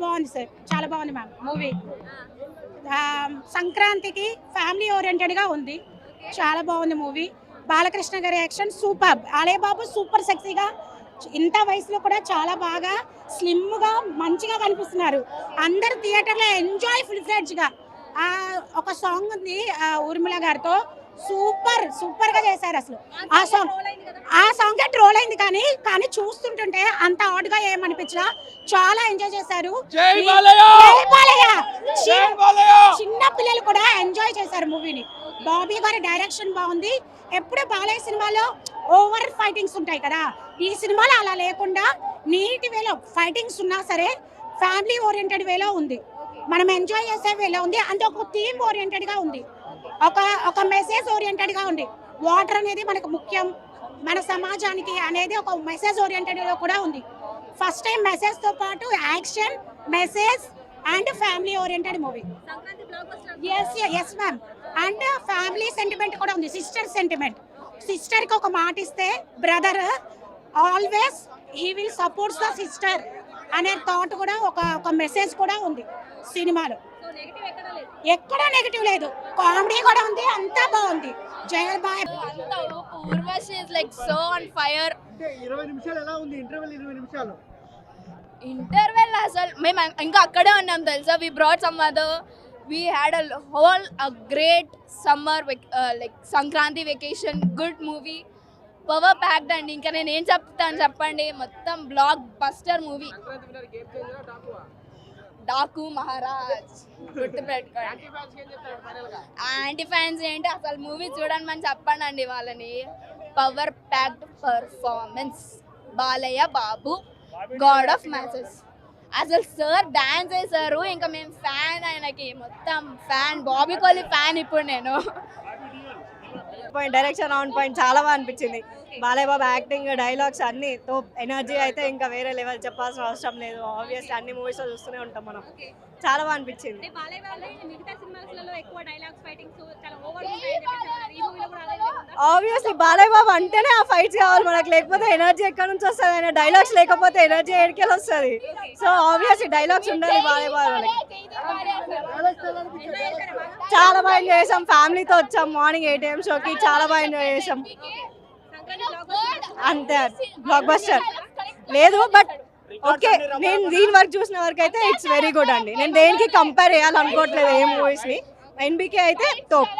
బాగుంది సార్, చాలా బాగుంది మ్యామ్ మూవీ. సంక్రాంతికి ఫ్యామిలీ ఓరియంటెడ్గా ఉంది, చాలా బాగుంది మూవీ. బాలకృష్ణ గారి యాక్షన్ సూపర్, అలేబాబు సూపర్ సెక్సీగా ఇంత వయసులో కూడా చాలా బాగా స్లిమ్గా మంచిగా కనిపిస్తున్నారు. అందరు థియేటర్లో ఎంజాయ్ ఫుల్ ఫ్లెడ్జ్గా. ఒక సాంగ్ ఉంది ఊర్మిళ గారితో, సూపర్గా చేశారు అసలు. ఆ సాంగ్ ట్రోల్ అయింది, కానీ చూస్తుంటుంటే అంత ఆడ్గా ఏమనిపించలా, చాలా ఎంజాయ్ చేశారు. చిన్న పిల్లలు కూడా ఎంజాయ్ చేశారు మూవీని. బాబీ గారి డైరెక్షన్ బాగుంది. ఎప్పుడు బాలయ్య సినిమాలో ఓవర్ ఫైటింగ్స్ ఉంటాయి కదా, ఈ సినిమాలో అలా లేకుండా నీట్ వేలో ఫైటింగ్స్ ఉన్నా సరే ఫ్యామిలీ ఓరియంటెడ్ వేలో ఉంది, మనం ఎంజాయ్ చేసే వేలో ఉంది. అంటే ఒక థీమ్ ఓరియంటెడ్గా ఉంది, ఒక మెసేజ్ ఓరియంటెడ్గా ఉంది. వాటర్ అనేది మనకు ముఖ్యం మన సమాజానికి అనేది ఒక మెసేజ్ ఓరియంటెడ్గా కూడా ఉంది. ఫస్ట్ టైం మెసేజ్తో పాటు action, message and family oriented movie. Yes ma'am. And family sentiment కూడా ఉంది, సిస్టర్ సెంటిమెంట్. సిస్టర్కి ఒక మాట ఇస్తే brother always he will supports the sister అనే థాట్ కూడా ఒక మెసేజ్ కూడా ఉంది సినిమాలో. ఎక్కడ నెగటివ్ లేదు, కామెడీ కూడా ఉంది, అంతా బాగుంది. జయల్ బాయ్ Urvashi is like so on fire. 20 నిమిషాలు ఎలా ఉంది ఇంటర్వెల్? 20 నిమిషాలు ఇంటర్వెల్ అసలు మేము ఇంకా అక్కడే ఉన్నాం తెలుసా. We brought some other, we had a great summer like Sankranti vacation, good movie, power packed అండి. ఇంకా నేను ఏం చెప్తాను చెప్పండి, మొత్తం blockbuster movie. Daaku Maharaaj గుర్తుపెట్టుకోండి. యాంటీ ఫ్యాన్స్ ఏంటి అసలు మూవీ చూడండి అని చెప్పండి అండి వాళ్ళని. Power packed performance, Balayya Babu God of matches. అసలు సార్ డాన్స్ చేశారు, ఇంకా మేము ఫ్యాన్, ఆయనకి మొత్తం ఫ్యాన్, బాబీ కోహ్లీ ఫ్యాన్ ఇప్పుడు నేను. డైరెక్షన్ ఆన్ పాయింట్, చాలా బాగా అనిపించింది. బాలయ్య బాబు యాక్టింగ్, డైలాగ్స్ అన్ని తో ఎనర్జీ అయితే ఇంకా వేరే లెవెల్, చెప్పాల్సిన అవసరం లేదు. ఆబ్వియస్లీ అన్ని మూవీస్ లో చూస్తూనే ఉంటాం మనం, చాలా బాగా అనిపించింది. ఆబ్వియస్లీ బాలయ్య బాబు అంటేనే ఆ ఫైట్స్ కావాలి మనకు, లేకపోతే ఎనర్జీ ఎక్కడి నుంచి వస్తుంది? ఆయన డైలాగ్స్ లేకపోతే ఎనర్జీ ఎక్కడికి వస్తుంది? సో ఆబ్వియస్లీ డైలాగ్స్ ఉండాలి బాలయ్య బాబు. చాలా బాగా ఎంజాయ్ చేసాం, ఫ్యామిలీతో వచ్చాం. మార్నింగ్ 8 AM షోకి చాలా బాగా ఎంజాయ్ చేసాం. అంతే, బ్లాక్ బస్టర్ లేదు. బట్ ఓకే, నేను దీని వరకు చూసిన వరకు అయితే ఇట్స్ వెరీ గుడ్ అండి. నేను దేనికి కంపేర్ చేయాలనుకోవట్లేదు ఏ మూవీస్ని. ఎన్బికే అయితే టాప్.